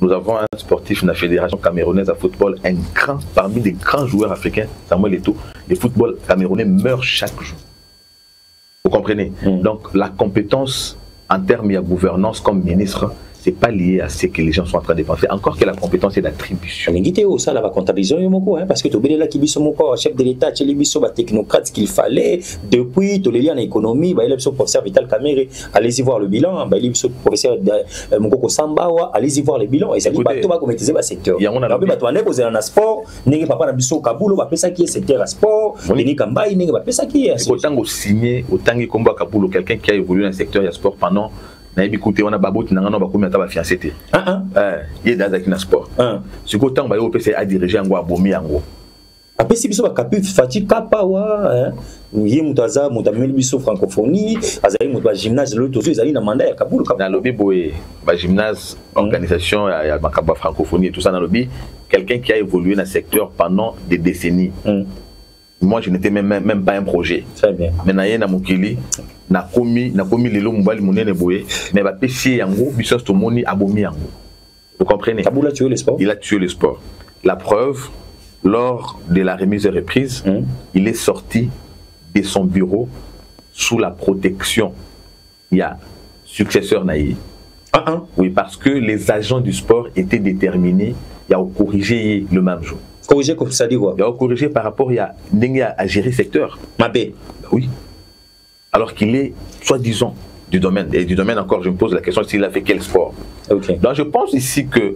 nous avons un sportif de la Fédération camerounaise à football, un grand, parmi les grands joueurs africains, Samuel Eto'o. Le football camerounais meurt chaque jour. Vous comprenez? Donc la compétence en termes de gouvernance comme ministre, c'est pas lié à ce que les gens sont en train de penser. Encore que la compétence est d'attribution. Ça, là, va comptabiliser parce que tu es là qui chef de l'État, tu es technocrate qu'il fallait. Depuis, tu es lié en économie, il y a le professeur Vital Kamere, allez-y voir le bilan. Il y a le professeur Mokoko Sambawa, allez-y voir le bilan. Et ça dit, tu vas commettre ce secteur. Il y a un sport, il y a papa Nabiso Kaboul, on va ça qui est secteur sport, il y a Kambaï, il va ça qui est. Autant que signé, autant que Komba Kaboul, quelqu'un qui a évolué dans le secteur du sport pendant. On a babot n'a pas combien de fiancé. Il est dans le sport. Ce côté on va au PC à diriger en Bomi en gros. Après si biso ba kapi fati kapawa yé mutaza mutameli biso francophonie azali mutu gymnase le tozo ezali na mandat ya Kaboul na lobby boy ba gymnase organisation ya makaba francophonie et tout ça na lobby quelqu'un qui a évolué dans le secteur pendant des décennies. Moi je n'étais même pas un projet. Très bien. Mais na yé na mokili na komi lelo mbali munene boye mais ba pesi yango biso to moni abomi yango. Vous comprenez? Kaboul a tué le sport. Il a tué le sport. La preuve, lors de la remise et reprise, il est sorti de son bureau sous la protection. Il y a successeur Naï. Oui, parce que les agents du sport étaient déterminés à corriger le même jour. Corriger comme ça dit quoi? Il a corrigé par rapport à gérer secteur. Mabé. Oui. Alors qu'il est, soi-disant, du domaine. Et du domaine encore, je me pose la question s'il a fait quel sport. Okay. Donc je pense ici que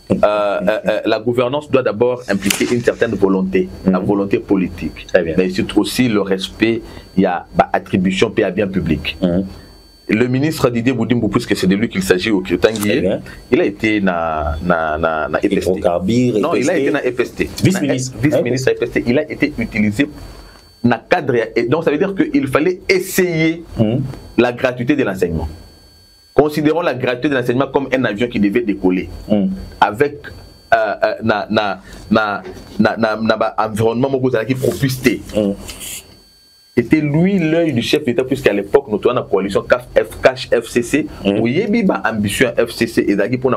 la gouvernance doit d'abord impliquer une certaine volonté, la volonté politique. Très bien. Mais surtout aussi le respect, il y a attribution à bien public. Le ministre Didier Boudimbo, puisque c'est de lui qu'il s'agit au Tanguy, il a été na EPST. Non, il a été na EPST. Vice-ministre EPST. Il a été utilisé na cadre. Et donc ça veut dire qu'il fallait essayer la gratuité de l'enseignement. Considérons la gratuité de l'enseignement comme un avion qui devait décoller avec environnement qui propulsé. C'était lui l'œil du chef d'État, puisqu'à l'époque, nous avons la coalition CAF FCC, où il y a une ambition FCC et pour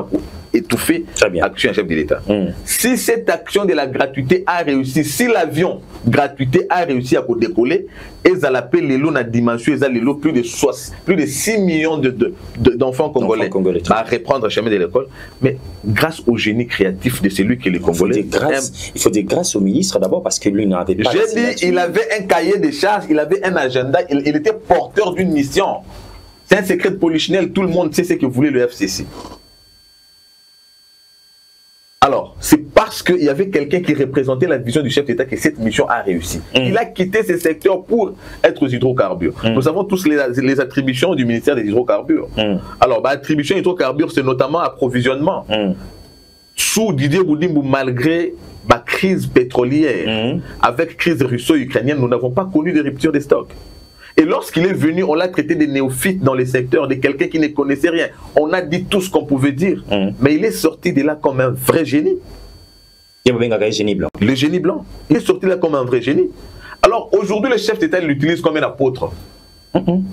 étouffer l'action chef de l'État. Si cette action de la gratuité a réussi, si l'avion gratuité a réussi à décoller, ils ont appelé les lots dans la dimension, ils ont les lots plus de 6 millions d'enfants congolais à reprendre le chemin de l'école. Mais grâce au génie créatif de celui qui est le Congolais. Il faut dire grâce au ministre d'abord parce que lui n'avait pas. J'ai dit, il avait un cahier de charges, il avait un agenda, il était porteur d'une mission. C'est un secret de polichinelle, tout le monde sait ce que voulait le FCC. Alors, c'est parce qu'il y avait quelqu'un qui représentait la vision du chef d'État que cette mission a réussi. Il a quitté ce secteur pour être aux hydrocarbures. Nous savons tous les attributions du ministère des hydrocarbures. Alors, attribution des hydrocarbures, c'est notamment approvisionnement. Sous Didier Boudimbo, malgré la crise pétrolière, avec crise russo-ukrainienne, nous n'avons pas connu de rupture des stocks. Et lorsqu'il est venu, on l'a traité de néophyte dans les secteurs, de quelqu'un qui ne connaissait rien. On a dit tout ce qu'on pouvait dire. Mais il est sorti de là comme un vrai génie. Le génie blanc. Il est sorti de là comme un vrai génie. Alors aujourd'hui, le chef d'État l'utilise comme un apôtre.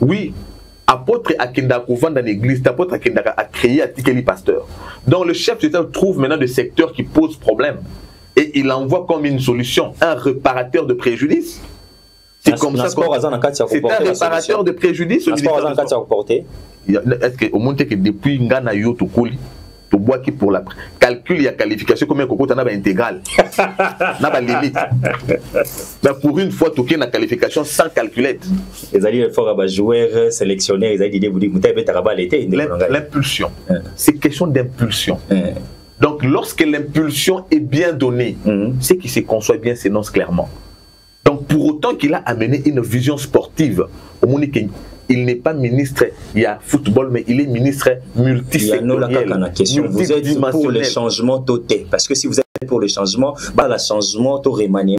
Oui. Apôtre à Kendako vend dans l'église, apôtre à Kendaka a créé à Tikeli Pasteur. Donc le chef d'État trouve maintenant des secteurs qui posent problème. Et il envoie comme une solution un réparateur de préjudice. C'est comme ça. C'est un réparateur de préjudice. Est-ce que au monde que depuis Ngana yo to koli to bois qui pour la calcul il y a qualification comme un coco t'en as intégral n'a pas limite. Mais pour une fois toqué la qualification sans calculette. Les alliés forts à joueurs sélectionnés ils a dit vous dites l'impulsion. C'est question d'impulsion. Donc lorsque l'impulsion est bien donnée, c'est qui se conçoit bien s'énonce clairement. Donc pour autant qu'il a amené une vision sportive au monde, il n'est pas ministre, il y a football, mais il est ministre multisectoriel. Vous êtes pour les changements totés. Parce que si vous êtes pour les changements, le changement, tout remaniement.